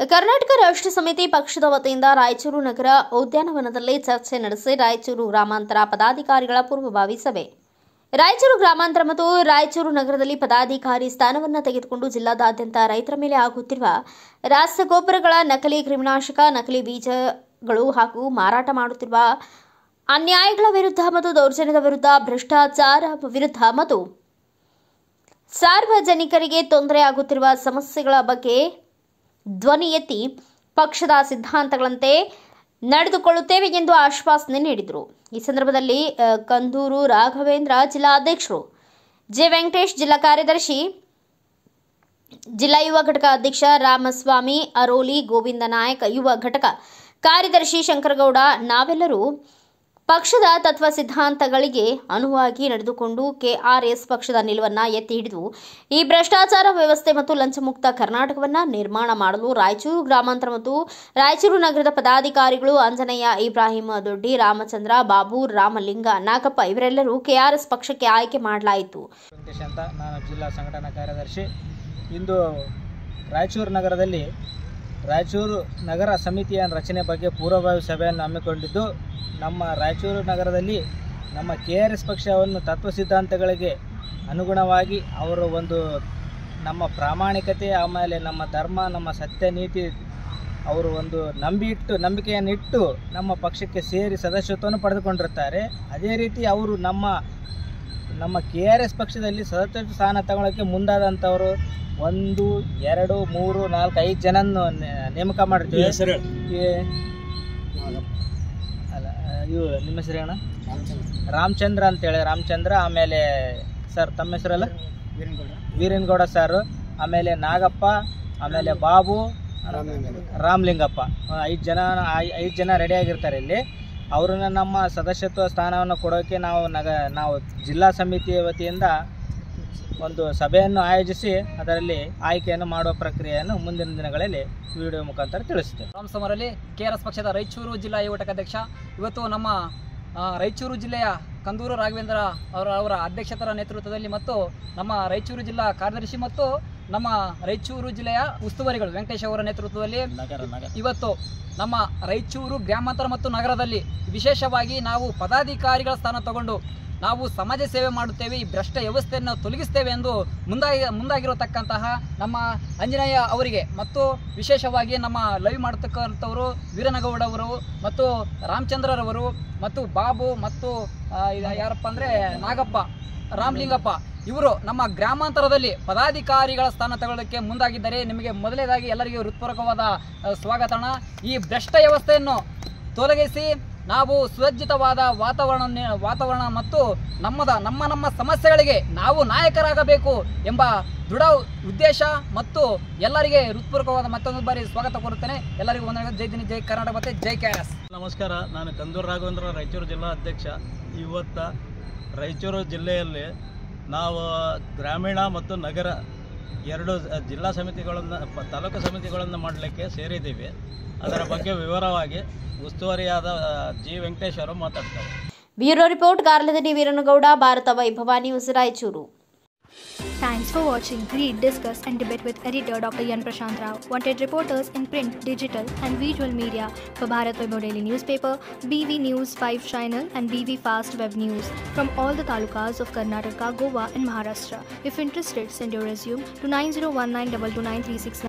ಕರ್ನಾಟಕ ರಾಷ್ಟ್ರ ಸಮಿತಿ ಪಕ್ಷದ ವತಿಯಿಂದ ರಾಯಚೂರು ನಗರ ಉದ್ಯಾನವನದಲ್ಲಿ ಚರ್ಚೆ ನಡೆಸಿ ರಾಯಚೂರು ಗ್ರಾಮಾಂತರ ಪದಾಧಿಕಾರಿಗಳ ಪೂರ್ವಭಾವಿ ಸಭೆ. ರಾಯಚೂರು ಗ್ರಾಮಾಂತರ ಮತ್ತು ರಾಯಚೂರು ನಗರದಲ್ಲಿ ಪದಾಧಿಕಾರಿ ಸ್ಥಾನವನ್ನು ತೆಗೆದುಕೊಂಡು ಜಿಲ್ಲಾದಾದ್ಯಂತ ರೈತರ ಮೇಲೆ ಆಗುತ್ತಿರುವ ರಸಗೊಬ್ಬರಗಳ ನಕಲಿ ಕ್ರಿಮಿನಾಶಕ, ನಕಲಿ ಬೀಜಗಳು ಹಾಗೂ ಮಾರಾಟ ಮಾಡುತ್ತಿರುವ ಅನ್ಯಾಯಗಳ ವಿರುದ್ಧ ಮತ್ತು ದೌರ್ಜನ್ಯದ ವಿರುದ್ಧ, ಭ್ರಷ್ಟಾಚಾರ ವಿರುದ್ಧ ಮತ್ತು ಸಾರ್ವಜನಿಕರಿಗೆ ತೊಂದರೆಯಾಗುತ್ತಿರುವ ಸಮಸ್ಯೆಗಳ ಬಗ್ಗೆ ಧ್ವನಿ ಎತ್ತಿ ಪಕ್ಷದ ಸಿದ್ಧಾಂತಗಳಂತೆ ನಡೆದುಕೊಳ್ಳುತ್ತೇವೆ ಎಂದು ಆಶ್ವಾಸನೆ ನೀಡಿದರು. ಈ ಸಂದರ್ಭದಲ್ಲಿ ಕಂದೂರು ರಾಘವೇಂದ್ರ ಜಿಲ್ಲಾ ಅಧ್ಯಕ್ಷರು, ಜೆ ವೆಂಕಟೇಶ್ ಜಿಲ್ಲಾ ಕಾರ್ಯದರ್ಶಿ, ಜಿಲ್ಲಾ ಯುವ ಘಟಕ ಅಧ್ಯಕ್ಷ ರಾಮಸ್ವಾಮಿ ಅರೋಲಿ, ಗೋವಿಂದ ನಾಯಕ್ ಯುವ ಘಟಕ ಕಾರ್ಯದರ್ಶಿ ಶಂಕರಗೌಡ ನಾವೆಲ್ಲರೂ ಪಕ್ಷದ ತತ್ವ ಸಿದ್ಧಾಂತಗಳಿಗೆ ಅನುವಾಗಿ ನಡೆದುಕೊಂಡು ಕೆಆರ್ಎಸ್ ಪಕ್ಷದ ನಿಲುವನ್ನು ಎತ್ತಿ ಹಿಡಿದು ಈ ಭ್ರಷ್ಟಾಚಾರ ವ್ಯವಸ್ಥೆ ಮತ್ತು ಲಂಚಮುಕ್ತ ಕರ್ನಾಟಕವನ್ನು ನಿರ್ಮಾಣ ಮಾಡಲು ರಾಯಚೂರು ಗ್ರಾಮಾಂತರ ಮತ್ತು ರಾಯಚೂರು ನಗರದ ಪದಾಧಿಕಾರಿಗಳು ಅಂಜನಯ್ಯ, ಇಬ್ರಾಹಿಂ ದೊಡ್ಡಿ, ರಾಮಚಂದ್ರ, ಬಾಬು, ರಾಮಲಿಂಗ, ನಾಗಪ್ಪ ಇವರೆಲ್ಲರೂ ಕೆಆರ್ಎಸ್ ಪಕ್ಷಕ್ಕೆ ಆಯ್ಕೆ ಮಾಡಲಾಯಿತು. ನಾನು ಜಿಲ್ಲಾ ಸಂಘಟನಾ ಕಾರ್ಯದರ್ಶಿ. ಇಂದು ರಾಯಚೂರು ನಗರದಲ್ಲಿ ರಾಯಚೂರು ನಗರ ಸಮಿತಿಯ ರಚನೆ ಬಗ್ಗೆ ಪೂರ್ವಭಾವಿ ಸಭೆಯನ್ನು ಹಮ್ಮಿಕೊಂಡಿದ್ದು, ನಮ್ಮ ರಾಯಚೂರು ನಗರದಲ್ಲಿ ನಮ್ಮ ಕೆಆರ್ಎಸ್ ಪಕ್ಷವನ್ನು ತತ್ವ ಸಿದ್ಧಾಂತಗಳಿಗೆ ಅನುಗುಣವಾಗಿ ಅವರು ಒಂದು ನಮ್ಮ ಪ್ರಾಮಾಣಿಕತೆ, ಆಮೇಲೆ ನಮ್ಮ ಧರ್ಮ, ನಮ್ಮ ಸತ್ಯ ನೀತಿ ಅವರು ಒಂದು ನಂಬಿಕೆಯನ್ನಿಟ್ಟು ನಮ್ಮ ಪಕ್ಷಕ್ಕೆ ಸೇರಿ ಸದಸ್ಯತ್ವವನ್ನು ಪಡೆದುಕೊಂಡಿರುತ್ತಾರೆ. ಅದೇ ರೀತಿ ಅವರು ನಮ್ಮ ಕೆಆರ್ಎಸ್ ಪಕ್ಷದಲ್ಲಿ ಸದಸ್ಯತ್ವ ಸ್ಥಾನ ತಗೊಳ್ಳೋಕ್ಕೆ ಮುಂದಾದಂಥವರು 1, 2, 3, 4, 5 ಜನನ್ನು ನೇಮಕ ಮಾಡಿರ್ತೀವಿ. ಇವು ನಿಮ್ಮ ಹೆಸರು ಅಣ್ಣ? ರಾಮಚಂದ್ರ ಅಂತೇಳಿ. ರಾಮಚಂದ್ರ, ಆಮೇಲೆ ಸರ್ ತಮ್ಮ ಹೆಸರಲ್ಲ? ವೀರೇನ್ಗೌಡ ಸರ್, ಆಮೇಲೆ ನಾಗಪ್ಪ, ಆಮೇಲೆ ಬಾಬು, ರಾಮಲಿಂಗಪ್ಪ, 5 ಜನ ರೆಡಿಯಾಗಿರ್ತಾರೆ ಇಲ್ಲಿ. ಅವ್ರನ್ನ ನಮ್ಮ ಸದಸ್ಯತ್ವ ಸ್ಥಾನವನ್ನು ಕೊಡೋಕ್ಕೆ ನಾವು ಜಿಲ್ಲಾ ಸಮಿತಿಯ ವತಿಯಿಂದ ಒಂದು ಸಭೆಯನ್ನು ಆಯೋಜಿಸಿ ಅದರಲ್ಲಿ ಆಯ್ಕೆಯನ್ನು ಮಾಡುವ ಪ್ರಕ್ರಿಯೆಯನ್ನು ಮುಂದಿನ ದಿನಗಳಲ್ಲಿ ವಿಡಿಯೋ ಮುಖಾಂತರ ತಿಳಿಸುತ್ತೇವೆ. ರಾಮಸಮರಲ್ಲಿ ಕೆಆರ್ಎಸ್ ಪಕ್ಷದ ರಾಯಚೂರು ಜಿಲ್ಲಾ ಯುವ ಘಟಕ ಅಧ್ಯಕ್ಷ. ಇವತ್ತು ನಮ್ಮ ರಾಯಚೂರು ಜಿಲ್ಲೆಯ ಕಂದೂರು ರಾಘವೇಂದ್ರ ಅವರ ಅಧ್ಯಕ್ಷತರ ನೇತೃತ್ವದಲ್ಲಿ ಮತ್ತು ನಮ್ಮ ರಾಯಚೂರು ಜಿಲ್ಲಾ ಕಾರ್ಯದರ್ಶಿ ಮತ್ತು ನಮ್ಮ ರಾಯಚೂರು ಜಿಲ್ಲೆಯ ಉಸ್ತುವಾರಿಗಳು ವೆಂಕಟೇಶ್ ಅವರ ನೇತೃತ್ವದಲ್ಲಿ ಇವತ್ತು ನಮ್ಮ ರಾಯಚೂರು ಗ್ರಾಮಾಂತರ ಮತ್ತು ನಗರದಲ್ಲಿ ವಿಶೇಷವಾಗಿ ನಾವು ಪದಾಧಿಕಾರಿಗಳ ಸ್ಥಾನ ತಗೊಂಡು ನಾವು ಸಮಾಜ ಸೇವೆ ಮಾಡುತ್ತೇವೆ, ಈ ಭ್ರಷ್ಟ ವ್ಯವಸ್ಥೆಯನ್ನು ತೊಲಗಿಸ್ತೇವೆ ಎಂದು ಮುಂದಾಗಿರತಕ್ಕಂತಹ ನಮ್ಮ ಅಂಜನಯ್ಯ ಅವರಿಗೆ ಮತ್ತು ವಿಶೇಷವಾಗಿ ನಮ್ಮ ಲೈವ್ ಮಾಡತಕ್ಕಂಥವರು ವೀರನಗೌಡವರು ಮತ್ತು ರಾಮಚಂದ್ರರವರು ಮತ್ತು ಬಾಬು ಮತ್ತು ಯಾರಪ್ಪ ಅಂದರೆ ನಾಗಪ್ಪ, ರಾಮಲಿಂಗಪ್ಪ ಇವರು ನಮ್ಮ ಗ್ರಾಮಾಂತರದಲ್ಲಿ ಪದಾಧಿಕಾರಿಗಳ ಸ್ಥಾನ ತಗೊಳ್ಳೋಕ್ಕೆ ಮುಂದಾಗಿದ್ದಾರೆ. ನಿಮಗೆ ಮೊದಲನೇದಾಗಿ ಎಲ್ಲರಿಗೂ ಹೃತ್ಪೂರ್ವಕವಾದ ಸ್ವಾಗತನ. ಈ ಭ್ರಷ್ಟ ವ್ಯವಸ್ಥೆಯನ್ನು ತೊಲಗಿಸಿ ನಾವು ಸುಸಜ್ಜಿತವಾದ ವಾತಾವರಣ ಮತ್ತು ನಮ್ಮ ಸಮಸ್ಯೆಗಳಿಗೆ ನಾವು ನಾಯಕರಾಗಬೇಕು ಎಂಬ ದೃಢ ಉದ್ದೇಶ ಮತ್ತು ಎಲ್ಲರಿಗೆ ಹೃತ್ಪೂರ್ವಕವಾದ ಮತ್ತೊಂದು ಬಾರಿ ಸ್ವಾಗತ ಕೋರುತ್ತೇನೆ. ಎಲ್ಲರಿಗೂ ವಂದನೆಗಳು. ಜೈ ದಿನ, ಜೈ ಕರ್ನಾಟಕ ಮತ್ತು ಜೈ ಕೆಆರ್ಎಸ್. ನಮಸ್ಕಾರ, ನಾನು ಕಂದೂರು ರಾಘವೇಂದ್ರ, ರಾಯಚೂರು ಜಿಲ್ಲಾ ಅಧ್ಯಕ್ಷ. ಇವತ್ತು ರಾಯಚೂರು ಜಿಲ್ಲೆಯಲ್ಲಿ ನಾವು ಗ್ರಾಮೀಣ ಮತ್ತು ನಗರ 2 ಜಿಲ್ಲಾ ಸಮಿತಿಗಳನ್ನು, ತಾಲೂಕು ಸಮಿತಿಗಳನ್ನು ಮಾಡಲಿಕ್ಕೆ ಸೇರಿದ್ದೀವಿ. ಅದರ ಬಗ್ಗೆ ವಿವರವಾಗಿ ಉಸ್ತುವಾರಿಯಾದ ಜಿ ವೆಂಕಟೇಶ್ ಅವರು ಮಾತಾಡ್ತಾರೆ. ಬ್ಯೂರೋ ರಿಪೋರ್ಟ್, ಗಾರ್ಲದಿ ವೀರನಗೌಡ, ಭಾರತ ವೈಭವ news, Raichur. Thanks for watching. Read, discuss and debate with editor Dr. Yan Prashant Rao. Wanted reporters in print, digital and visual media for Bharat Vaibhav Daily Newspaper, BV News 5 Channel and BV Fast Web News from all the talukas of Karnataka, Goa and Maharashtra. If interested, send your resume to 9019229369.